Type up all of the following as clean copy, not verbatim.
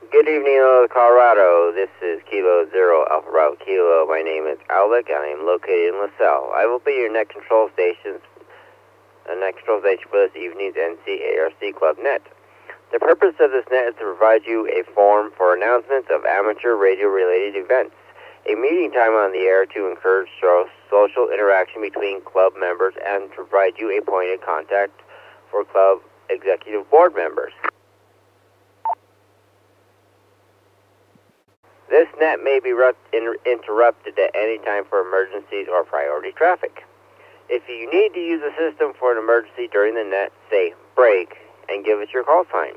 Good evening, Colorado. This is Kilo Zero Alpha Bravo Kilo. My name is Alec, and I am located in LaSalle. I will be your net control station for this evening's NCARC Club Net. The purpose of this net is to provide you a forum for announcements of amateur radio-related events, a meeting time on the air to encourage social interaction between club members, and to provide you a point of contact for club executive board members. This net may be interrupted at any time for emergencies or priority traffic. If you need to use the system for an emergency during the net, say break and give us your call sign.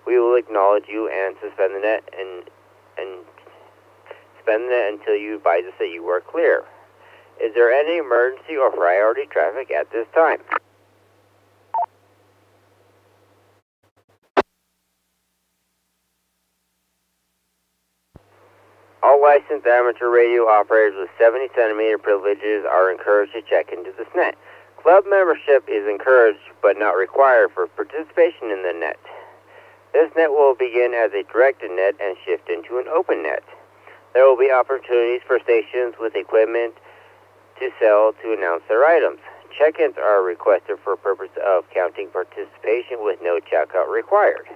We will acknowledge you and suspend the net until you advise us that you are clear. Is there any emergency or priority traffic at this time? All licensed amateur radio operators with 70 centimeter privileges are encouraged to check into this net. Club membership is encouraged but not required for participation in the net. This net will begin as a directed net and shift into an open net. There will be opportunities for stations with equipment to sell to announce their items. Check-ins are requested for purpose of counting participation with no checkout required.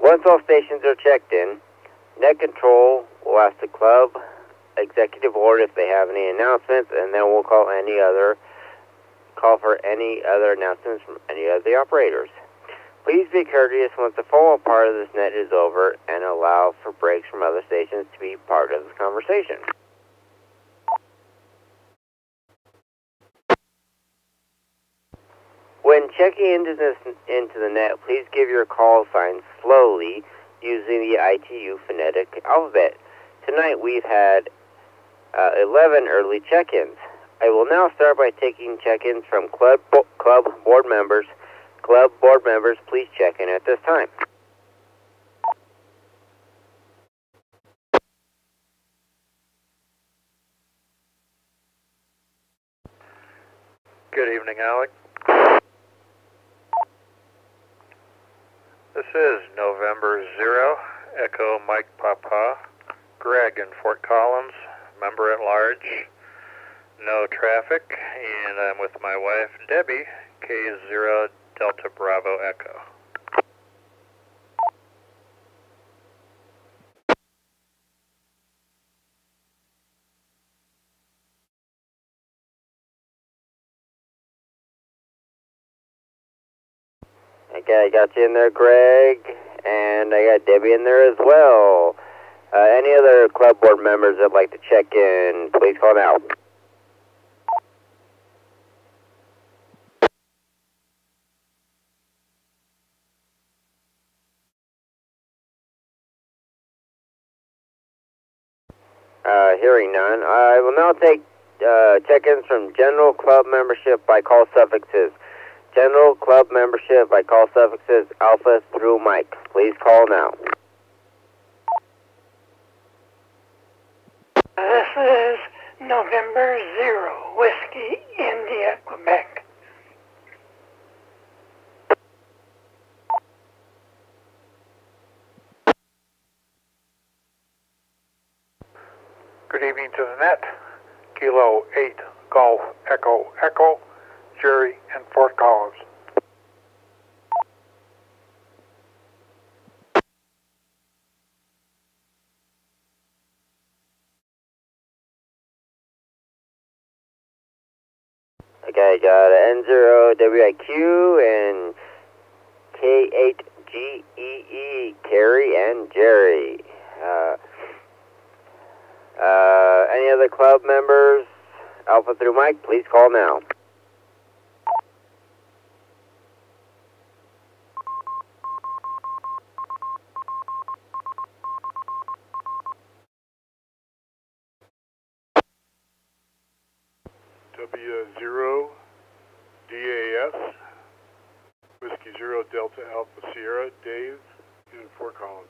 Once all stations are checked in, net control will ask the club executive board if they have any announcements, and then we'll call for any other announcements from any of the operators. Please be courteous once the formal part of this net is over and allow for breaks from other stations to be part of this conversation. When checking into the net, please give your call sign slowly using the ITU phonetic alphabet. Tonight we've had 11 early check-ins. I will now start by taking check-ins from club board members. Club board members, please check in at this time. Good evening, Alec. This is November 0, Echo Mike Papa, Greg in Fort Collins, member at large, no traffic, and I'm with my wife, Debbie, K0 Delta Bravo Echo. Okay, I got you in there, Greg, and I got Debbie in there as well. Any other club board members that'd like to check in, please call now. Hearing none, I will now take check-ins from general club membership by call suffixes. General club membership by call suffixes Alpha through Mike. Please call now. This is November 0, Whiskey, India, Quebec. Good evening to the net. Kilo 8 Golf Echo Echo, Jerry in Fort Collins. Okay, got N0 WIQ and K8GEE, Terry and Jerry. Any other club members? Alpha through Mike, please call now. W0 DAS, Whiskey 0 Delta Alpha Sierra, Dave in Fort Collins.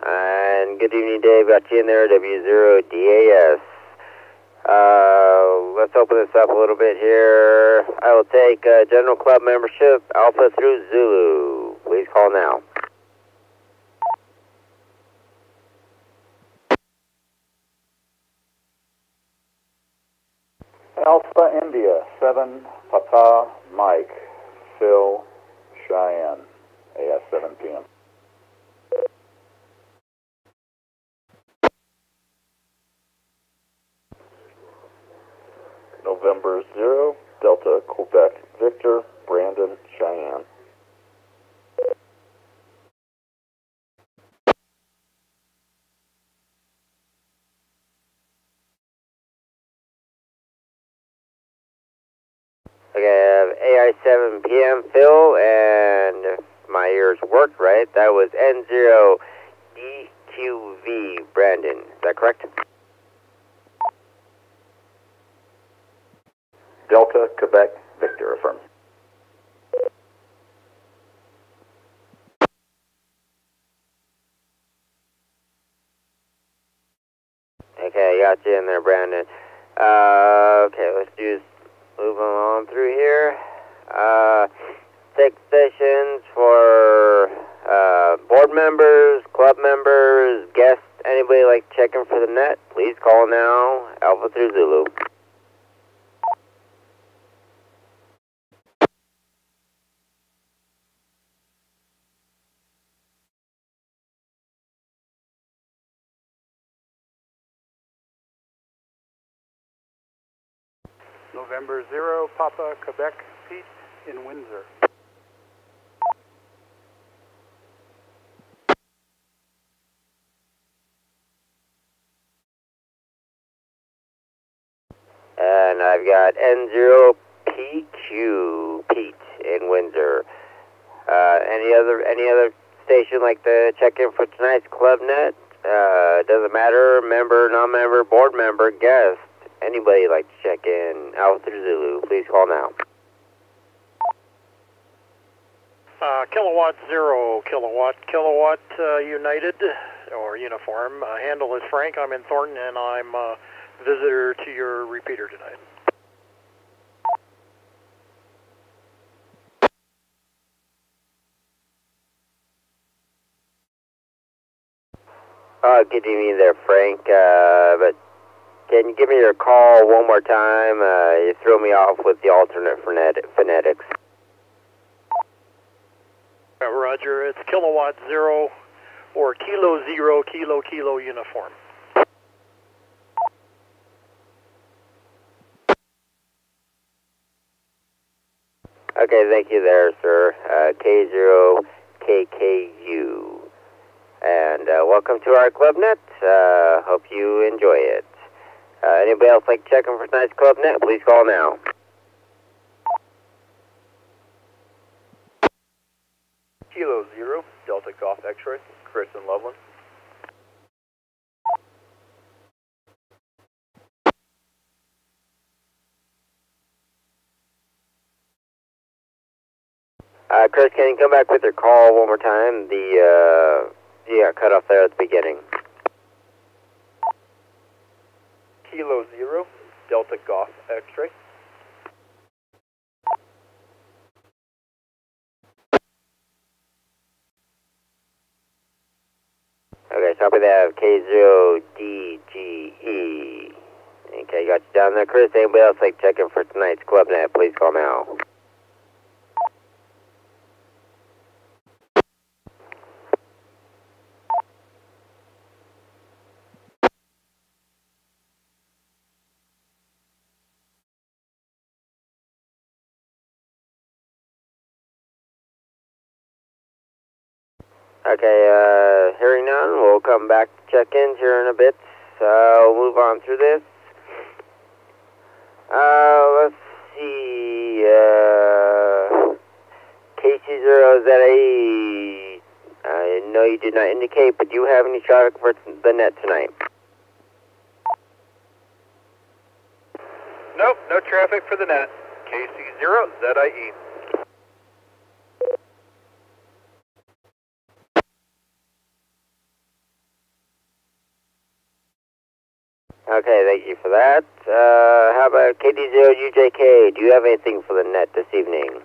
And Good evening, Dave. Got you in there, W0DAS. Let's open this up a little bit here. I will take general club membership, Alpha through Zulu. Please call now. Alpha India, 7 Papa Mike, Phil Cheyenne, AS 7 p.m. November 0, Delta Quebec Victor, Brandon Cheyenne. Okay, I have AI 7 p.m. Phil, and if my ears worked right, that was N0DQV Brandon. Is that correct? Delta Quebec Victor, affirm. Okay, got you in there, Brandon. Okay, let's just move on through here. Take stations for board members, club members, guests, anybody like checking for the net, please call now, Alpha through Zulu. November 0, Papa, Quebec, Pete in Windsor. And I've got N0PQ, Pete in Windsor. Any other station like to check in for tonight's club net? Doesn't matter, member, non-member, board member, guest. Anybody like to check in? Alpha through Zulu, please call now. Kilowatt 0, Kilowatt United or Uniform. Handle is Frank. I'm in Thornton and I'm a visitor to your repeater tonight. Good evening there, Frank. But can you give me your call one more time? You threw me off with the alternate phonetics. Roger, it's Kilowatt 0 or Kilo 0, Kilo Uniform. Okay, thank you there, sir. K0KKU. And welcome to our club net. Hope you enjoy it. Anybody else like checking for tonight's club net? Please call now. Kilo 0, Delta Golf X-Ray, Chris in Loveland. Chris, can you come back with your call one more time? You got cut off there at the beginning. Kilo 0, Delta Golf X-Ray. Okay, copy that. K0DGE. Okay, got you down there, Chris. Anybody else like checking for tonight's club net? Please call now. Okay, hearing none, we'll come back to check in here in a bit. We'll move on through this. Let's see, KC0ZAE, I know you did not indicate, but do you have any traffic for the net tonight? Nope, no traffic for the net. KC0ZIE. Okay, thank you for that. How about KD0UJK? Do you have anything for the net this evening?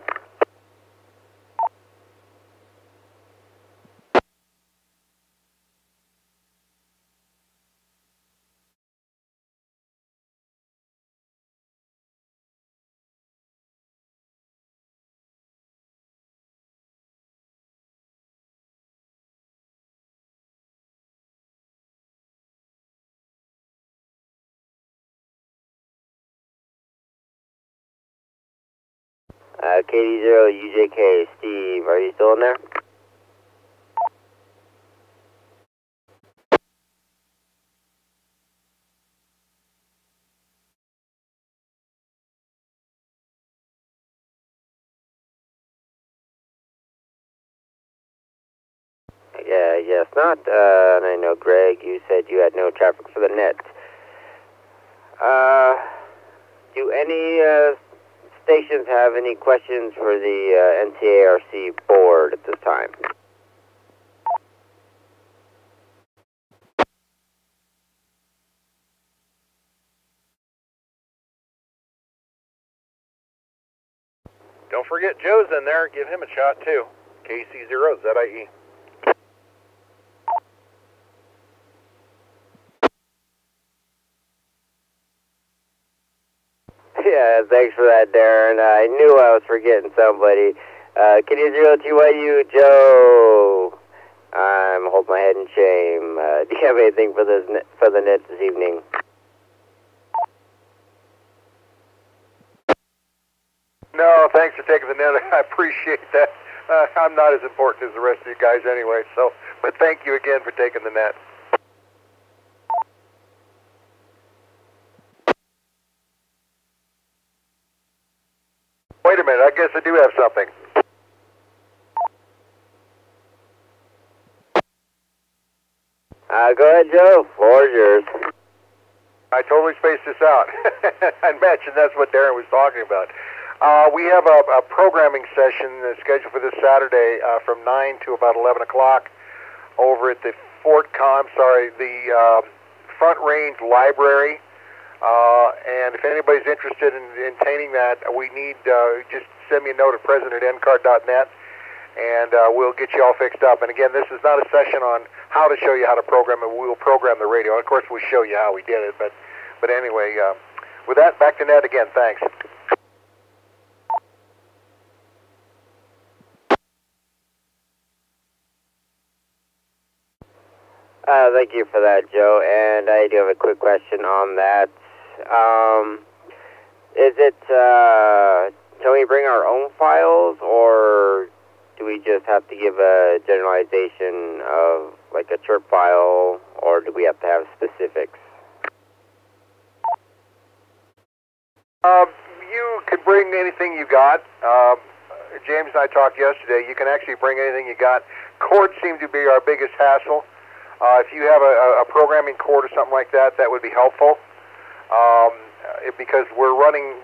KD0UJK, Steve, are you still in there? Yeah, yes, not. And I know, Greg, you said you had no traffic for the net. Do any stations have any questions for the NCARC board at this time? Don't forget Joe's in there. Give him a shot, too. KC0ZIE. Yeah, thanks for that, Darren. I knew I was forgetting somebody. KD0TYU, Joe. I'm holding my head in shame. Do you have anything for the net this evening? No, thanks for taking the net. I appreciate that. I'm not as important as the rest of you guys anyway, so, but thank you again for taking the net. Wait a minute, I guess I do have something. Go ahead, Joe. Floor is yours. I totally spaced this out. I mentioned that's what Darren was talking about. We have a programming session scheduled for this Saturday from 9 to about 11 o'clock over at the the Front Range Library. And if anybody's interested in obtaining that, we need, just send me a note at president@ncar.net, and we'll get you all fixed up. And again, this is not a session on how to show you how to program it. We'll program the radio. Of course, we'll show you how we did it. But anyway, with that, back to Ned again. Thanks. Thank you for that, Joe. And I do have a quick question on that. Can we bring our own files, or do we just have to give a generalization of like a chirp file, or do we have to have specifics? You could bring anything you got. James and I talked yesterday. You can actually bring anything you got. Chords seem to be our biggest hassle. If you have a programming chord or something like that, that would be helpful. Because we're running,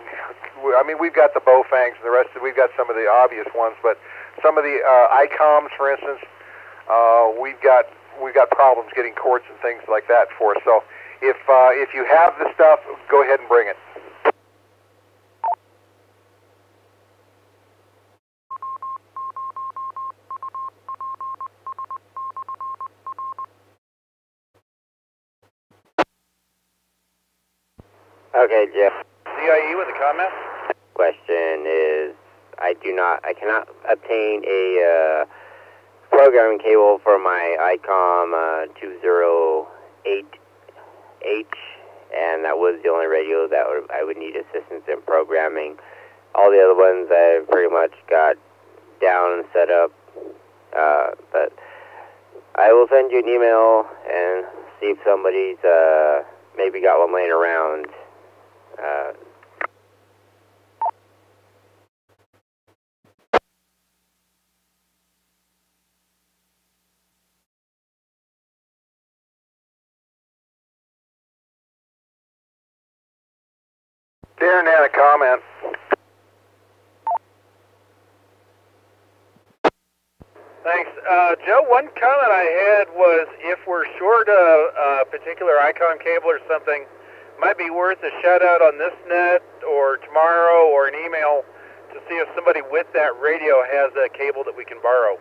I mean, we've got the Bowfangs and the rest we've got some of the obvious ones, but some of the ICOMs, for instance, we've got problems getting chords and things like that for us. So if you have the stuff, go ahead and bring it. Okay, Jeff. CIE with a comment? Question is, I cannot obtain a programming cable for my ICOM 208H, and that was the only radio that I would need assistance in programming. All the other ones I've pretty much got down and set up, but I will send you an email and see if somebody's maybe got one laying around. Darren had a comment. Thanks. Joe, one comment I had was if we're short a particular ICOM cable or something, might be worth a shout out on this net or tomorrow or an email to see if somebody with that radio has a cable that we can borrow.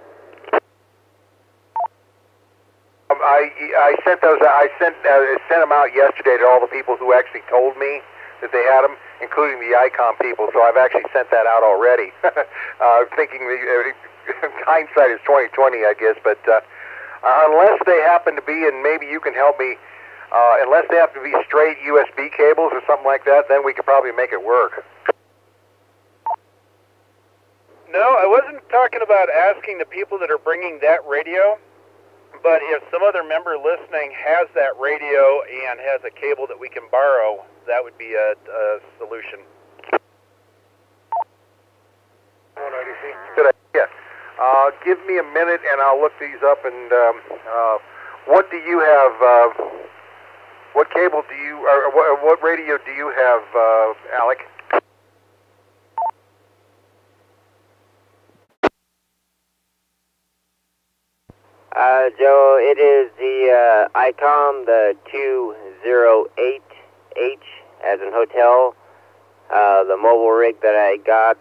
I sent those. I sent them out yesterday to all the people who actually told me that they had them, including the ICOM people. So I've actually sent that out already. Thinking hindsight is 20/20, I guess. But unless they happen to be, and maybe you can help me, unless they have to be straight USB cables or something like that, then we could probably make it work. No, I wasn't talking about asking the people that are bringing that radio. But if some other member listening has that radio and has a cable that we can borrow, that would be a solution. Good idea. Give me a minute and I'll look these up. And what do you have? What cable do you, or what radio do you have, Alec? Joe, it is the ICOM, the 208H, as in hotel. The mobile rig that I got,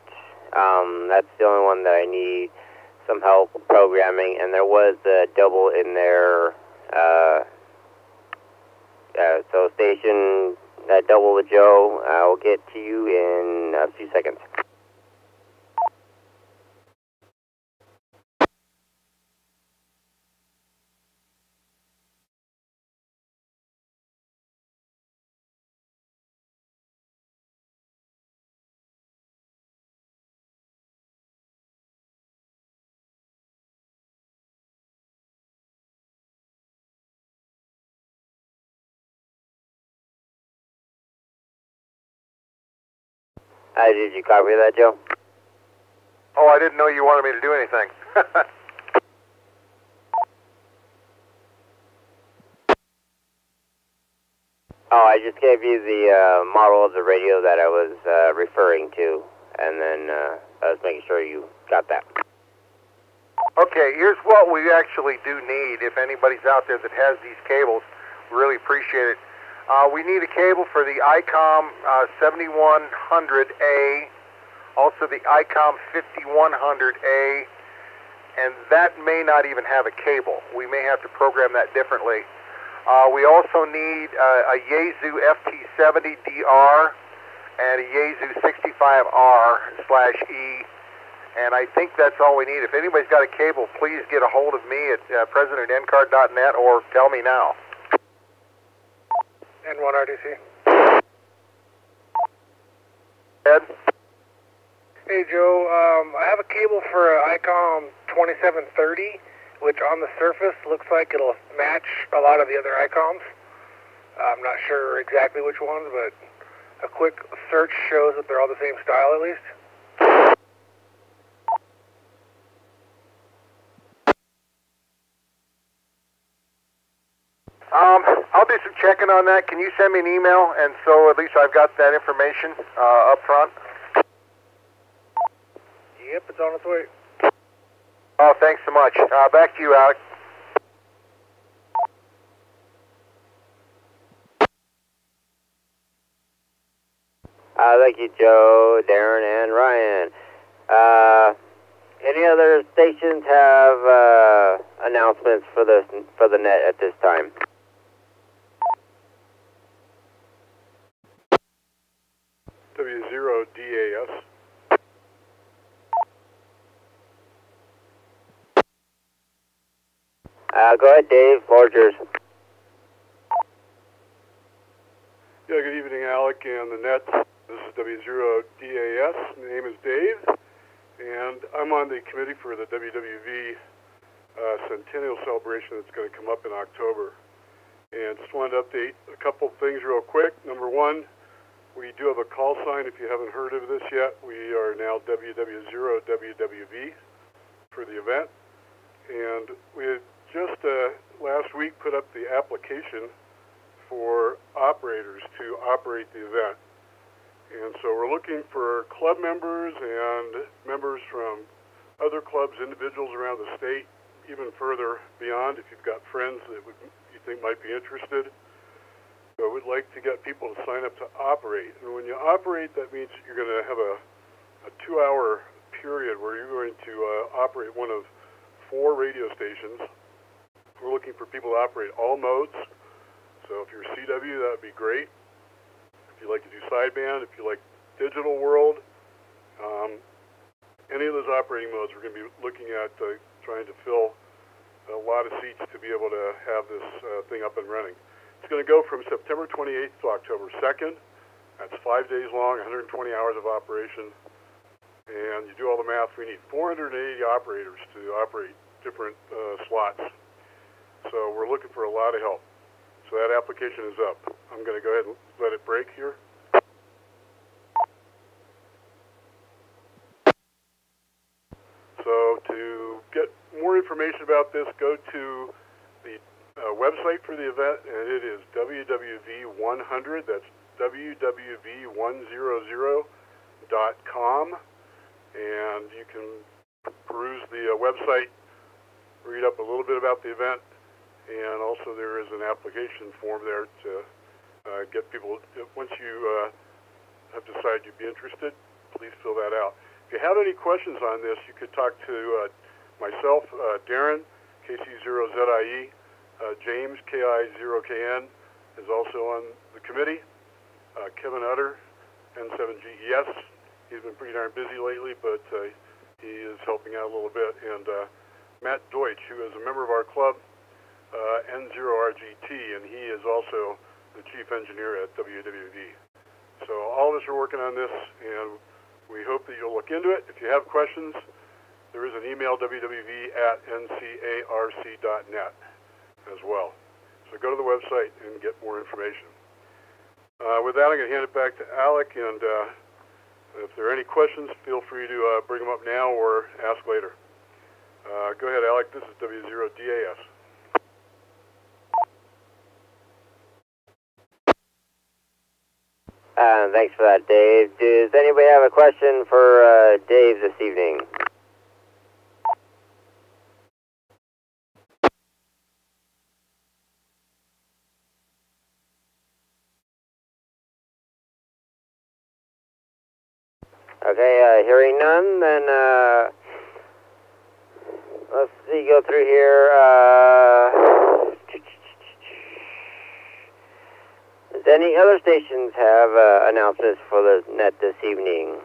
that's the only one that I need some help programming, and there was a double in there, so station double with Joe. I'll get to you in a few seconds. Did you copy that, Joe? Oh, I didn't know you wanted me to do anything. Oh, I just gave you the model of the radio that I was referring to, and then I was making sure you got that. Okay, here's what we actually do need. If anybody's out there that has these cables, really appreciate it. We need a cable for the ICOM 7100A, also the ICOM 5100A, and that may not even have a cable. We may have to program that differently. We also need a Yaesu FT70DR and a Yaesu 65R/E, and I think that's all we need. If anybody's got a cable, please get a hold of me at president@ncarc.net or tell me now. N1RDC. Ed? Hey, Joe. I have a cable for ICOM 2730, which on the surface looks like it'll match a lot of the other ICOMs. I'm not sure exactly which ones, but a quick search shows that they're all the same style at least. I'll do some checking on that. Can you send me an email, and so at least I've got that information up front? Yep, it's on its way. Oh, thanks so much. Back to you, Alec. Thank you, Joe, Darren, and Ryan. Any other stations have announcements for the net at this time? W0DAS. Go ahead, Dave. Floor's yours. Yeah, good evening, Alec and the net. This is W0DAS. My name is Dave, and I'm on the committee for the WWV Centennial Celebration that's going to come up in October. And just wanted to update a couple of things real quick. Number one, we do have a call sign. If you haven't heard of this yet, we are now WW0WWV for the event. And we had just last week put up the application for operators to operate the event. And so we're looking for club members and members from other clubs, individuals around the state, even further beyond if you've got friends that you think might be interested. So we'd like to get people to sign up to operate. And when you operate, that means you're going to have a 2-hour period where you're going to operate one of 4 radio stations. We're looking for people to operate all modes. So if you're CW, that would be great. If you like to do sideband, if you like digital world, any of those operating modes, we're going to be looking at trying to fill a lot of seats to be able to have this thing up and running. It's going to go from September 28th to October 2nd. That's 5 days long, 120 hours of operation. And you do all the math, we need 480 operators to operate different slots. So we're looking for a lot of help. So that application is up. I'm going to go ahead and let it break here. So to get more information about this, go to the website for the event, and it is WWV100. That's WWV100.com. And you can peruse the website, read up a little bit about the event, and also there is an application form there to get people, once you have decided you'd be interested, please fill that out. If you have any questions on this, you could talk to myself, Darren, KC0ZIE, James, KI0KN, is also on the committee, Kevin Utter, N7GES. He's been pretty darn busy lately, but he is helping out a little bit. And Matt Deutsch, who is a member of our club, N0RGT, and he is also the chief engineer at WWV. So all of us are working on this, and we hope that you'll look into it. If you have questions, there is an email, wwv@ncarc.net as well. So go to the website and get more information. With that, I'm going to hand it back to Alec, and if there are any questions, feel free to bring them up now or ask later. Go ahead, Alec. This is W0DAS. Thanks for that, Dave. Does anybody have a question for Dave this evening? Okay, hearing none, then let's see, go through here. Does any other stations have announcements for the net this evening?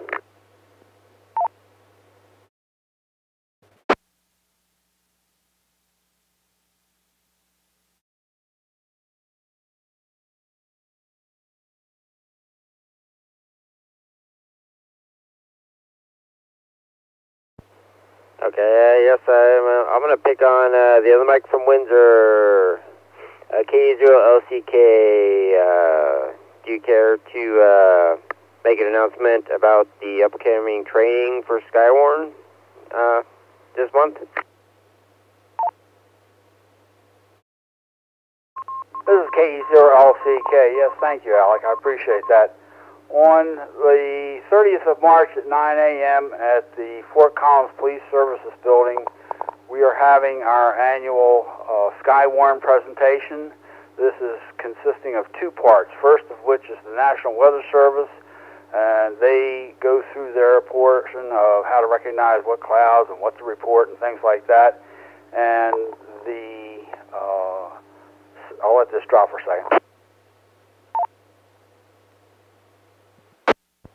Okay, yes, I'm going to pick on the other mic from Windsor, K0LCK. Do you care to make an announcement about the upcoming training for Skywarn this month? This is KE0LCK. Yes, thank you, Alec. I appreciate that. On the 30th of March at 9 a.m. at the Fort Collins Police Services Building, we are having our annual Skywarn presentation. This is consisting of 2 parts, first of which is the National Weather Service, and they go through their portion of how to recognize what clouds and what to report and things like that. And I'll let this drop for a second.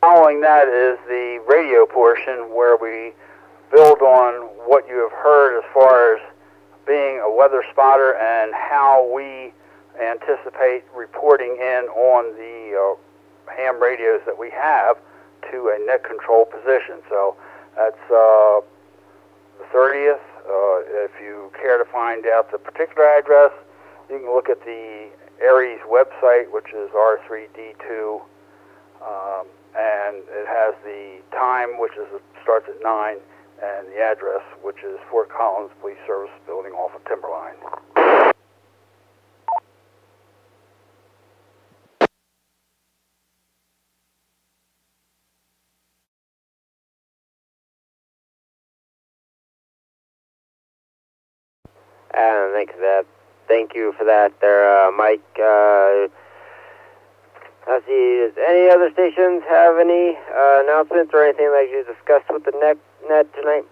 Following that is the radio portion, where we build on what you have heard as far as being a weather spotter and how we anticipate reporting in on the ham radios that we have to a net control position. So that's the 30th. If you care to find out the particular address, you can look at the Aries website, which is R3D2. And it has the time, which starts at 9, and the address, which is Fort Collins Police Service Building off of Timberline. Thank you for that there, Mike. Let's see, does any other stations have any announcements or anything like you discussed with the net tonight?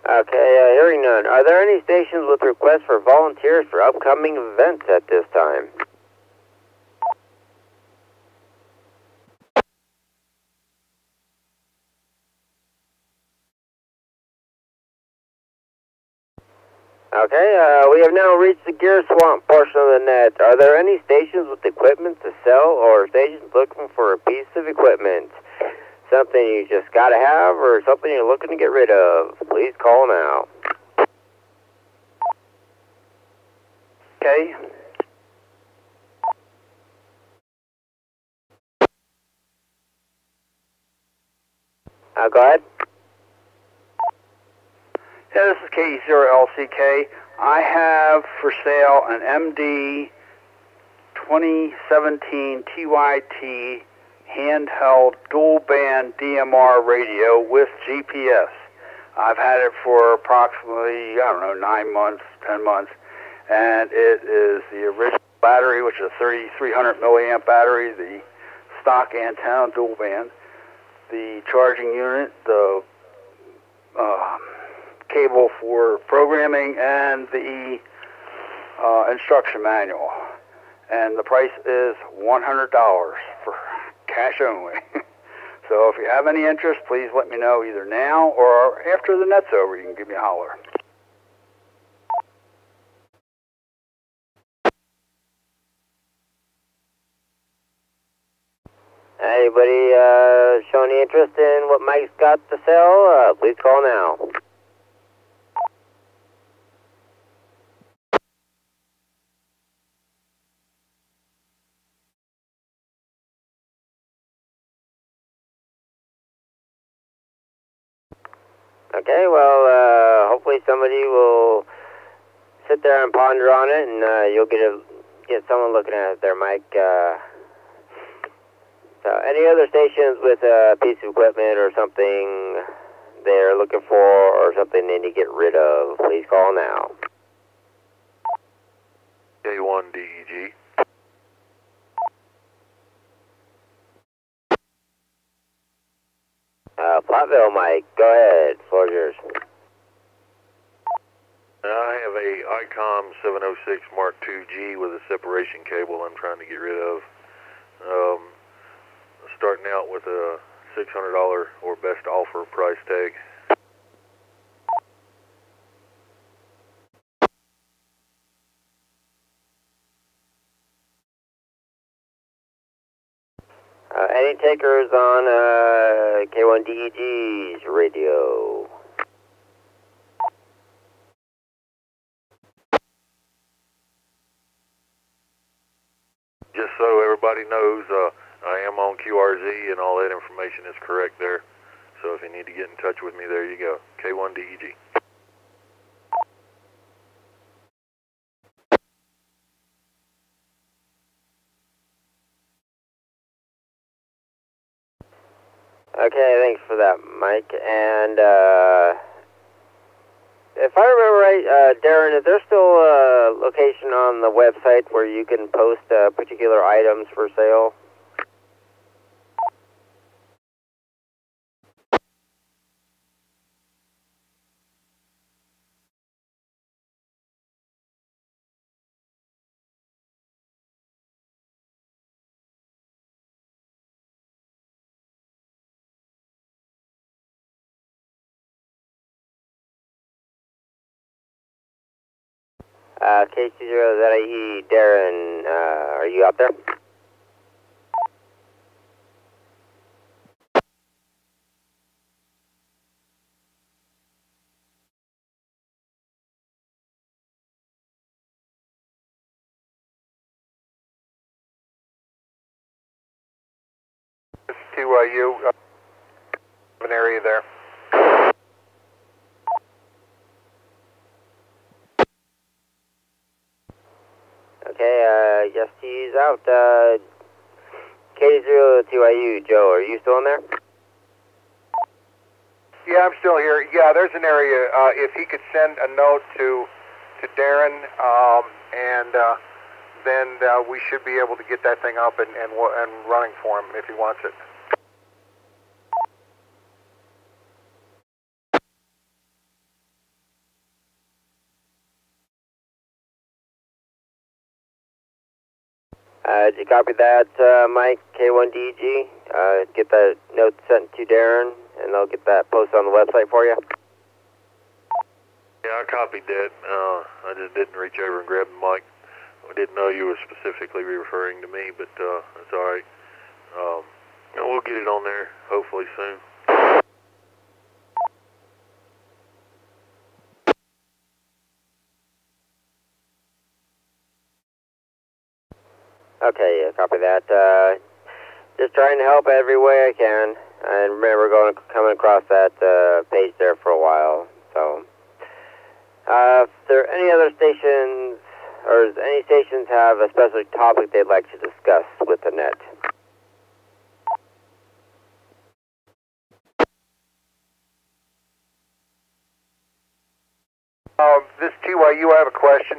Okay, hearing none. Are there any stations with requests for volunteers for upcoming events at this time? Okay, we have now reached the gear swamp portion of the net. Are there any stations with equipment to sell or stations looking for a piece of equipment? Something you just gotta have or something you're looking to get rid of? Please call now. Okay. Go ahead. Yeah, this is KE0LCK. I have for sale an MD 2017 TYT handheld dual band DMR radio with GPS. I've had it for approximately, 9 months, 10 months, and it is the original battery, which is a 3300 milliamp battery, the stock antenna dual band, the charging unit, the cable for programming, and the instruction manual. And the price is $100 for cash only. So if you have any interest, please let me know either now or after the net's over. You can give me a holler. Anybody show any interest in what Mike's got to sell? Please call now. Okay, well, hopefully somebody will sit there and ponder on it, and you'll get someone looking at it there, Mike. So any other stations with a piece of equipment or something they're looking for or something they need to get rid of, please call now. K1DEG. Platteville, Mike, go ahead, floor is yours. I have a ICOM 706 Mark II-G with a separation cable I'm trying to get rid of. Starting out with a $600 or best offer price tag. Any takers on K1DEG's radio? Just so everybody knows, I am on QRZ and all that information is correct there. So if you need to get in touch with me, there you go. K1DEG. Okay, thanks for that, Mike. And if I remember right, Darren, is there still a location on the website where you can post particular items for sale? KC0ZIE, Darren, are you out there? This is TYU, an area there. Okay, yes, he's out. K0TYU, Joe, are you still in there? Yeah, I'm still here. Yeah, there's an area. If he could send a note to Darren, and then we should be able to get that thing up and running for him if he wants it. Did you copy that, Mike, K1DG? Get that note sent to Darren, and they'll get that posted on the website for you? Yeah, I copied that. I just didn't reach over and grab the mic. I didn't know you were specifically referring to me, but that's all right. We'll get it on there hopefully soon. Okay, yeah, copy that. Just trying to help every way I can. And remember coming across that page there for a while. So, if there are any other stations, or does any stations have a specific topic they'd like to discuss with the net? This is TYU, I have a question.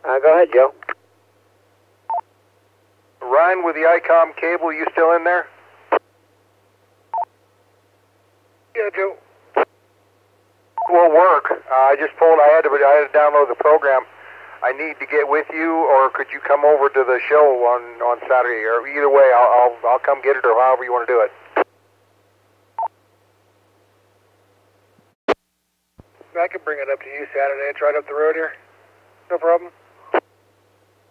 Go ahead, Joe. Ryan, with the ICOM cable, you still in there? Yeah, Joe. Will work. I had to download the program. I need to get with you, or could you come over to the show on Saturday? Or either way, I'll come get it, or however you want to do it. I can bring it up to you Saturday. It's right up the road here. No problem.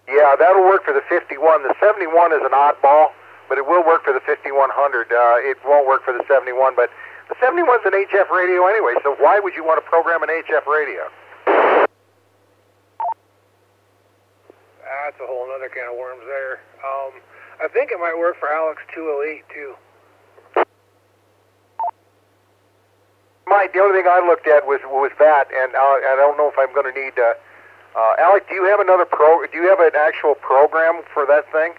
Yeah, that'll work for the 51. The 71 is an oddball, but it will work for the 5100. It won't work for the 71, but the 71's an HF radio anyway, so why would you want to program an HF radio? That's a whole other can of worms there. I think it might work for Alex 208 too. Mike, the only thing I looked at was that, and I don't know if I'm going to need. Alec, do you have Do you have an actual program for that thing?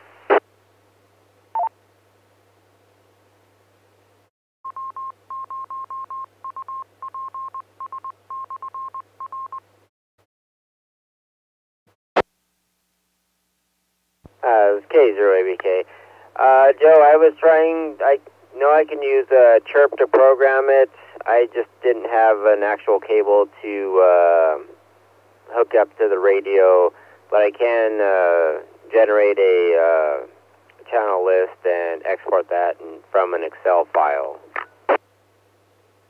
It's K0ABK. Joe, I was trying. I know I can use Chirp to program it. I just didn't have an actual cable to hook up to the radio, but I can generate a channel list and export that from an Excel file.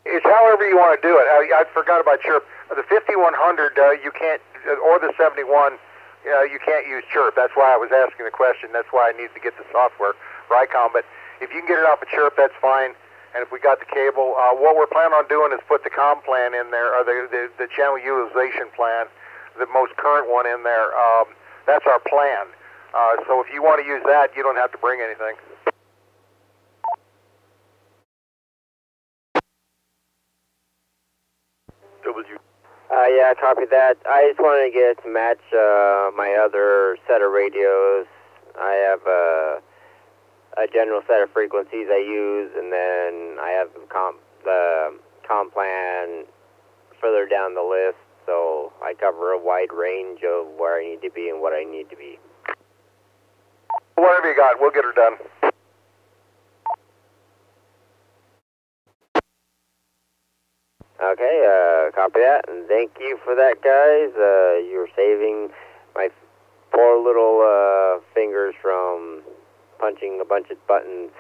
It's however you want to do it. I forgot about Chirp. The 5100, you can't, or the 71, you can't use Chirp. That's why I was asking the question. That's why I need to get the software for ICOM. But if you can get it off of Chirp, that's fine. And if we got the cable, what we're planning on doing is put the COM plan in there, or the channel utilization plan, the most current one in there. That's our plan. So if you want to use that, you don't have to bring anything. Yeah, I copied that. I just wanted to get it to match my other set of radios. I have a general set of frequencies I use, and then I have the COM plan further down the list, so I cover a wide range of where I need to be and what I need to be. Whatever you got, we'll get her done. Okay, copy that, and thank you for that, guys. You're saving my poor little fingers from punching a bunch of buttons.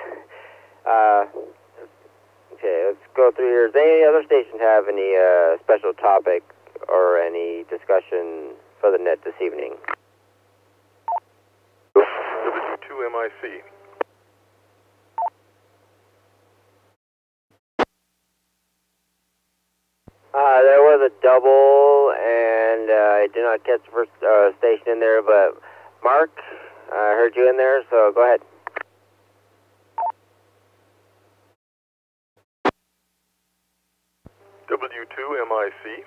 Okay, let's go through here. Does any other stations have any special topic or any discussion for the net this evening? W2MIC. There was a double, and I did not catch the first station in there, but Mark, I heard you in there, so go ahead. W2MIC.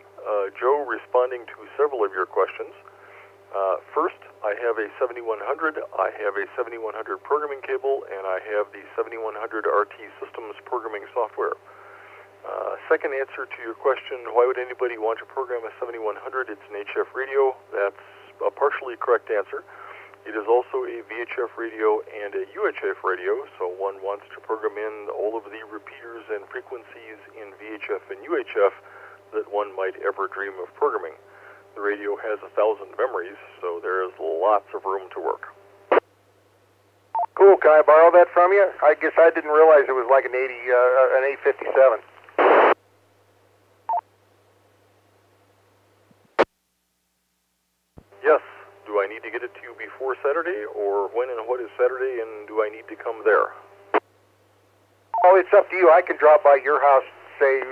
Joe, responding to several of your questions. First, I have a 7100, I have a 7100 programming cable, and I have the 7100 RT Systems programming software. Second answer to your question, why would anybody want to program a 7100? It's an HF radio. That's a partially correct answer. It is also a VHF radio and a UHF radio, so one wants to program in all of the repeaters and frequencies in VHF and UHF that one might ever dream of programming. The radio has 1,000 memories, so there is lots of room to work. Cool. Can I borrow that from you? I guess I didn't realize it was like an 857. Yes. Do I need to get it to you before Saturday, or when and what is Saturday, and do I need to come there? Oh, it's up to you. I can drop by your house, say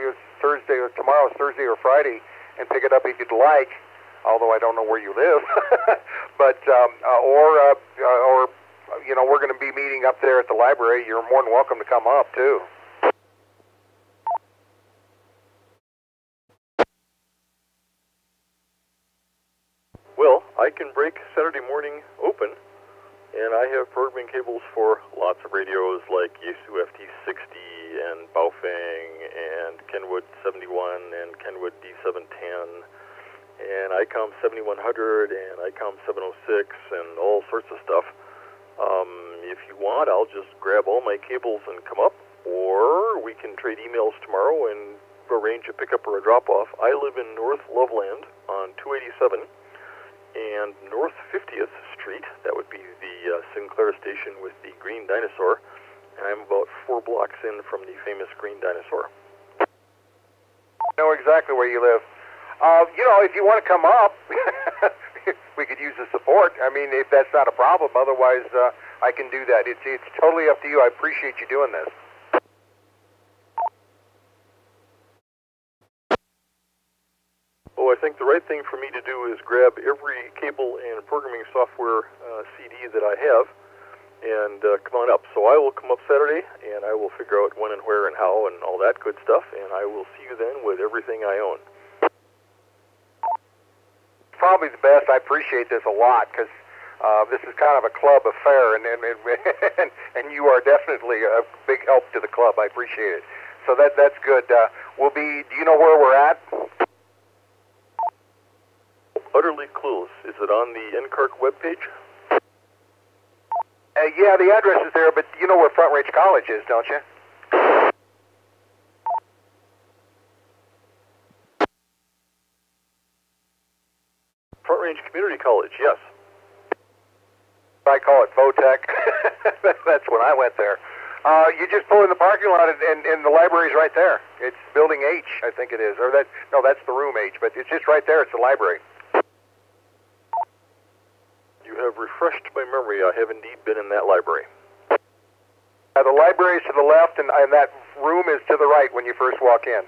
Thursday or tomorrow's Thursday or Friday, and pick it up if you'd like. Although I don't know where you live, but or you know, we're going to be meeting up there at the library. You're more than welcome to come up too. Well, I can break Saturday morning open, and I have programming cables for lots of radios like Yaesu FT60 and Baofeng and Kenwood 71 and Kenwood D710 and ICOM 7100 and ICOM 706 and all sorts of stuff. If you want, I'll just grab all my cables and come up, or we can trade emails tomorrow and arrange a pickup or a drop-off. I live in North Loveland on 287 and North 50th Street. That would be the Sinclair station with the green dinosaur, and I'm about 4 blocks in from the famous green dinosaur. I know exactly where you live. You know, if you want to come up, we could use the support. I mean, if that's not a problem. Otherwise, I can do that. It's totally up to you. I appreciate you doing this. Oh, I think the right thing for me to do is grab every cable and programming software CD that I have and come on up. So I will come up Saturday, and I will figure out when and where and how and all that good stuff, and I will see you then with everything I own. Probably the best. I appreciate this a lot because this is kind of a club affair, and you are definitely a big help to the club. I appreciate it. So that's good. We'll be. Do you know where we're at? Utterly clueless. Is it on the NCARC webpage? Yeah, the address is there, but you know where Front Range College is, don't you? Front Range Community College, yes. I call it VOTEC. That's when I went there. You just pull in the parking lot, and the library's right there. It's Building H, I think it is. Or that's the room H, but it's just right there. It's the library. You have refreshed my memory. I have indeed been in that library. The library is to the left, and that room is to the right when you first walk in.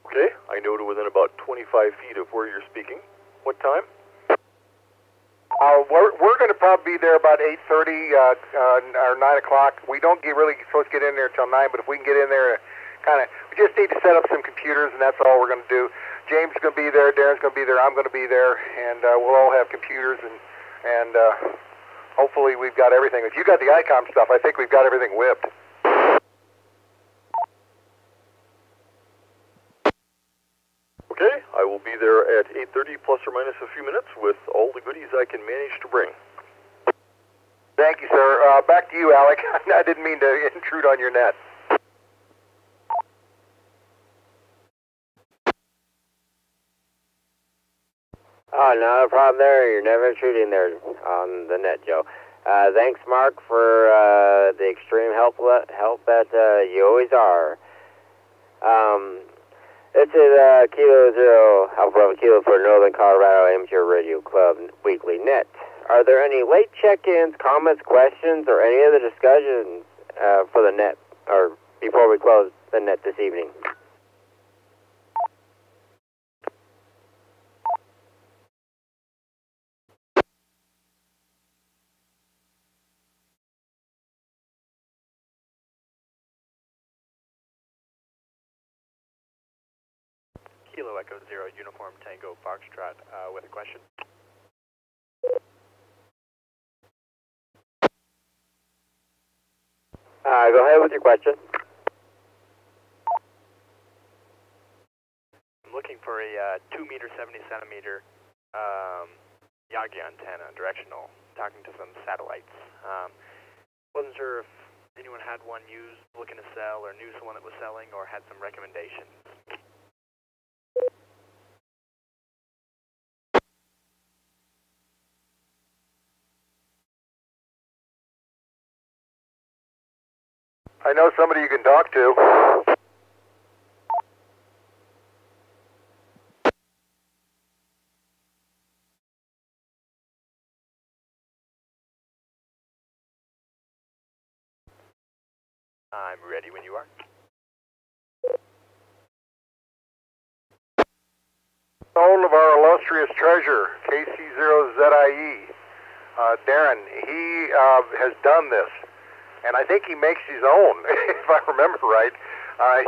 Okay, I know to within about 25 feet of where you're speaking. What time? We're going to probably be there about 8:30 or 9 o'clock. We don't really supposed to get in there until 9, but if we can get in there, we just need to set up some computers, and that's all we're going to do. James is going to be there, Darren's going to be there, I'm going to be there, and we'll all have computers, and hopefully we've got everything. If you got the ICOM stuff, I think we've got everything whipped. Okay, I will be there at 8:30 plus or minus a few minutes with all the goodies I can manage to bring. Thank you, sir. Back to you, Alec. I didn't mean to intrude on your net. Oh, not a problem there. You're never intruding there on the net, Joe. Thanks, Mark, for the extreme help that you always are. This is Kilo Zero Alpha Bravo Kilo for Northern Colorado Amateur Radio Club Weekly Net. Are there any late check-ins, comments, questions, or any other discussions for the net, or before we close the net this evening? Echo Zero Uniform Tango Foxtrot with a question. Go ahead with your question. I'm looking for a 2 meter 70 centimeter Yagi antenna, directional, talking to some satellites. Wasn't sure if anyone had one used, looking to sell, or knew someone that was selling, or had some recommendations. I know somebody you can talk to. I'm ready when you are. Soul of our illustrious treasure, KC0ZIE, Darren, he has done this, and I think he makes his own, if I remember right.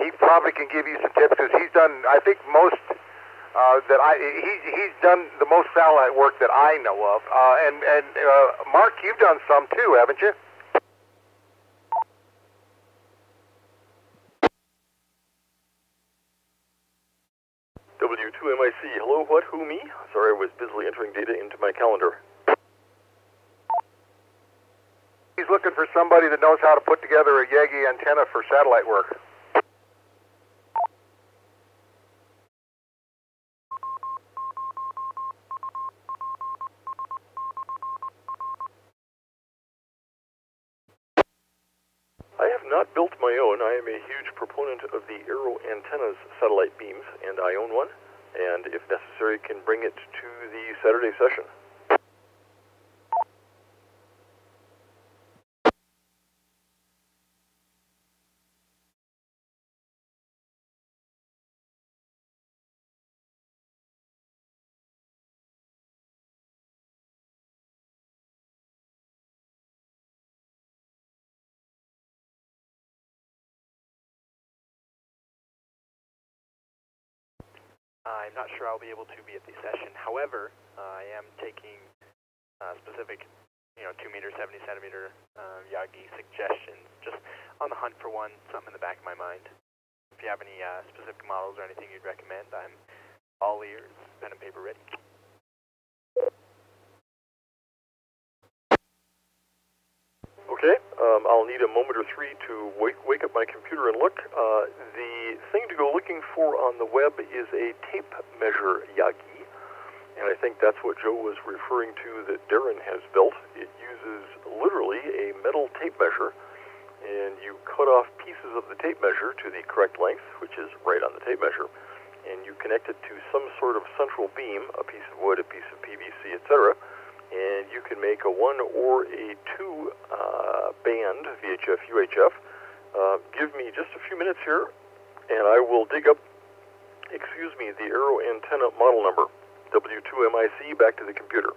He probably can give you some tips, because he's done, I think, most he's done the most satellite work that I know of. And Mark, you've done some too, haven't you? W2MIC, hello, what, who, me? Sorry, I was busily entering data into my calendar. He's looking for somebody that knows how to put together a Yagi antenna for satellite work. I have not built my own. I am a huge proponent of the Aero Antennas satellite beams, and I own one, and if necessary can bring it to the Saturday session. I'm not sure I'll be able to be at the session. However, I am taking specific, 2 meter, 70 centimeter Yagi suggestions. Just on the hunt for one, something in the back of my mind. If you have any specific models or anything you'd recommend, I'm all ears, pen and paper ready. Okay, I'll need a moment or three to wake up my computer and look. The thing to go looking for on the web is a tape measure Yagi, and I think that's what Joe was referring to that Darren has built. It uses literally a metal tape measure, and you cut off pieces of the tape measure to the correct length, which is right on the tape measure, and you connect it to some sort of central beam, a piece of wood, a piece of PVC, etc., and you can make a 1 or a 2 band VHF, UHF. Give me just a few minutes here, and I will dig up, the Aero Antenna model number, W2MIC, back to the computer.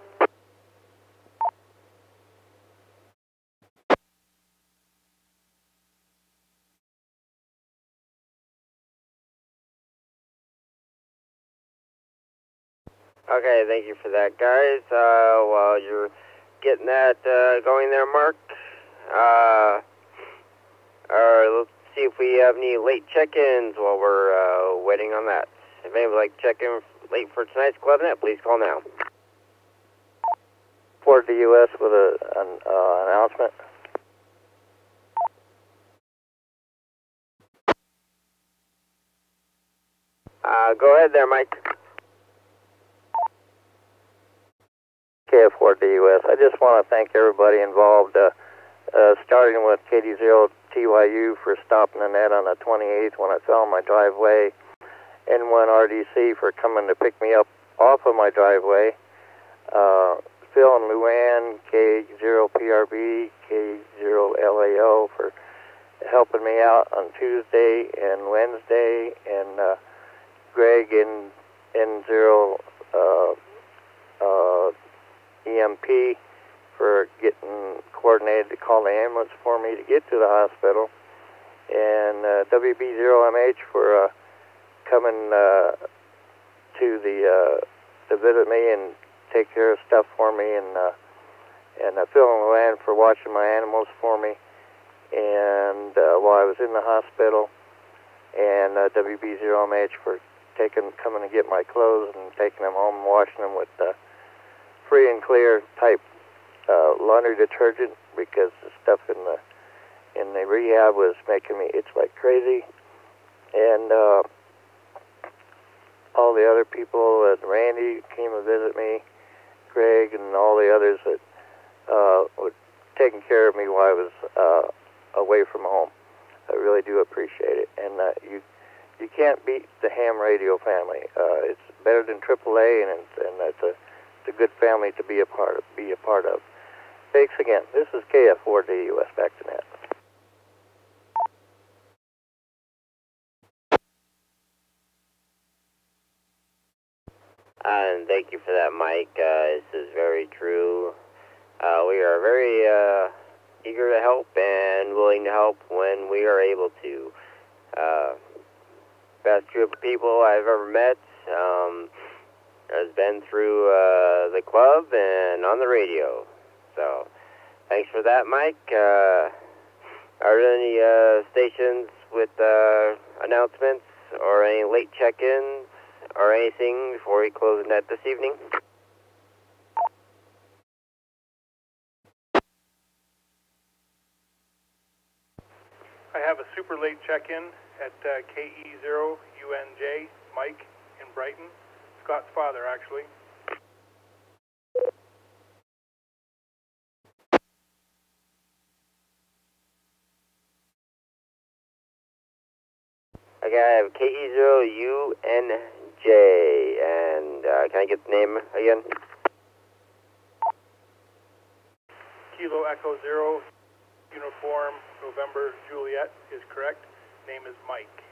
Okay, thank you for that, guys. While you're getting that going there, Mark, let's see if we have any late check-ins while we're waiting on that. If anybody would like to check in late for tonight's ClubNet, please call now. Report to U.S. with an announcement. Go ahead there, Mike. KF4 to U.S. I just want to thank everybody involved, starting with KD0TYU for stopping the net on the 28th when I fell in my driveway, N1RDC for coming to pick me up off of my driveway, Phil and Luann, K0PRB, K0LAO for helping me out on Tuesday and Wednesday, and Greg and N0 EMP for getting coordinated to call the ambulance for me to get to the hospital, and WB0MH for coming to to visit me and take care of stuff for me, and Phil and Luann for watching my animals for me, and while I was in the hospital, and WB0MH for coming to get my clothes and taking them home and washing them with free and clear type laundry detergent, because the stuff in the rehab was making me itch like crazy. And all the other people, Randy came to visit me, Greg, and all the others that were taking care of me while I was away from home. I really do appreciate it. And you can't beat the ham radio family. It's better than AAA, and it's a good family to be a part of. Thanks again. This is KF4DUS, back to net. And thank you for that, Mike. This is very true. We are very eager to help and willing to help when we are able to. Best group of people I've ever met has been through the club and on the radio. So, thanks for that, Mike. Are there any stations with announcements or any late check-ins or anything before we close the net this evening? I have a super late check-in at KE0UNJ, Mike in Brighton. Scott's father, actually. Okay, I have KE0UNJ, and can I get the name again? Kilo Echo 0, Uniform, November, Juliet is correct. Name is Mike.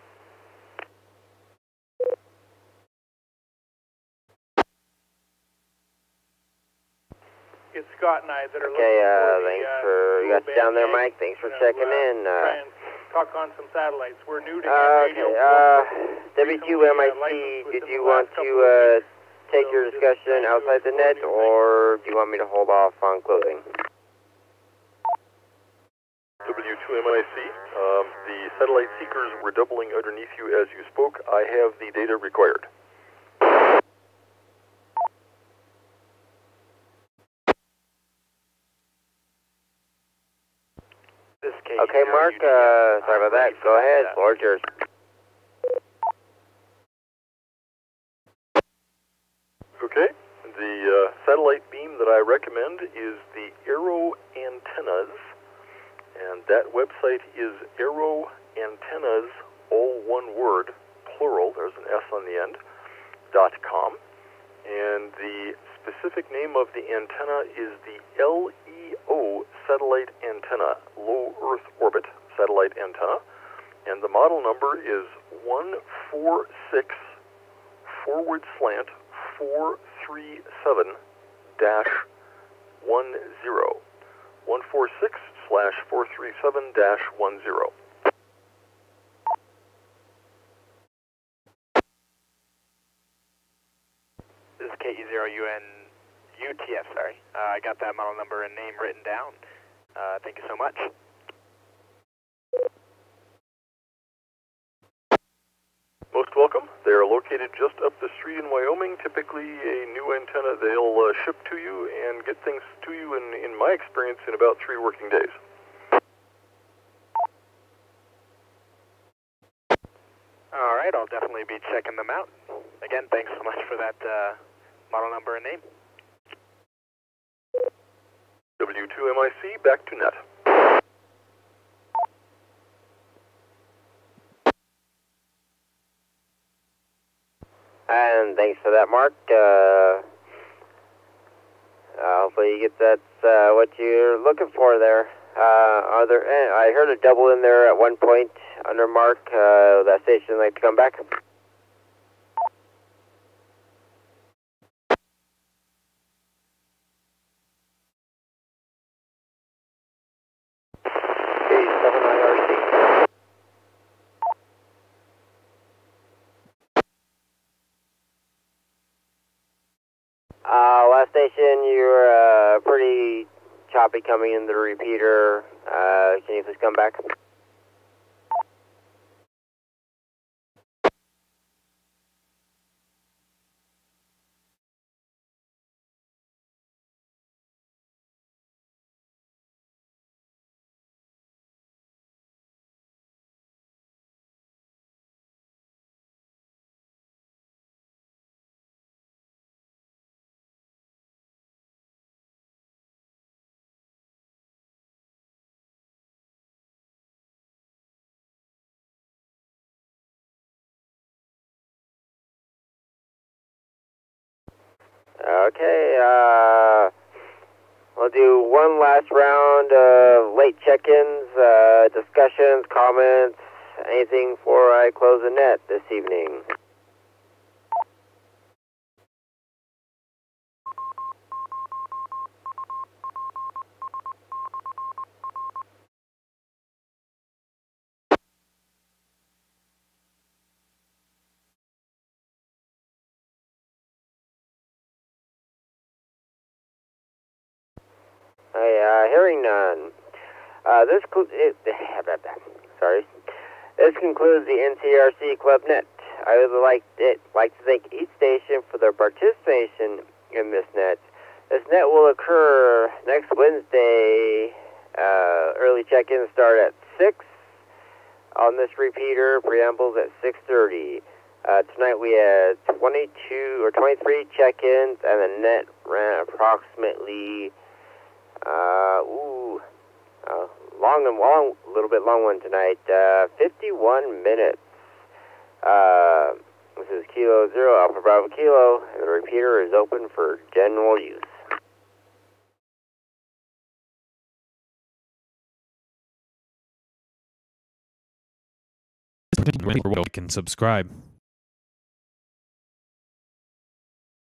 It's Scott and I that are looking for thanks for, you got you down there, Mike. Thanks for checking in. Try and talk on some satellites. We're new to radio. W2MIC, did you want to take your discussion outside the net, or do you want me to hold off on closing? W2MIC, the satellite seekers were doubling underneath you as you spoke. I have the data required. Okay, Mark, sorry about that. Go ahead, floor's yours. Okay, the satellite beam that I recommend is the Aero Antennas, and that website is Aero Antennas, all one word, plural, there's an S on the end, .com, and the specific name of the antenna is the LEO satellite antenna, low Earth orbit satellite antenna, and the model number is 146/437-10. 146/437-10. This is KE0UTF, sorry. I got that model number and name written down. Thank you so much. Most welcome. They are located just up the street in Wyoming. Typically a new antenna they'll ship to you and get things to you, in my experience, in about 3 working days. All right, I'll definitely be checking them out. Again, thanks so much for that model number and name. W2MIC, back to net. And thanks for that, Mark. Hopefully you get that what you're looking for there. Are there? I heard a double in there at one point under Mark. That station like to come back. last station, you're pretty choppy coming in the repeater. Can you please come back? Okay, we'll do one last round of late check-ins, discussions, comments, anything before I close the net this evening. Hearing none. This concludes the NCARC Club Net. I would like to thank each station for their participation in this net. This net will occur next Wednesday. Early check-ins start at 6 on this repeater. Preambles at 6:30. Tonight we had 22 or 23 check-ins, and the net ran approximately a little bit long one tonight. 51 minutes. This is Kilo Zero Alpha Bravo Kilo, and the repeater is open for general use. You can subscribe.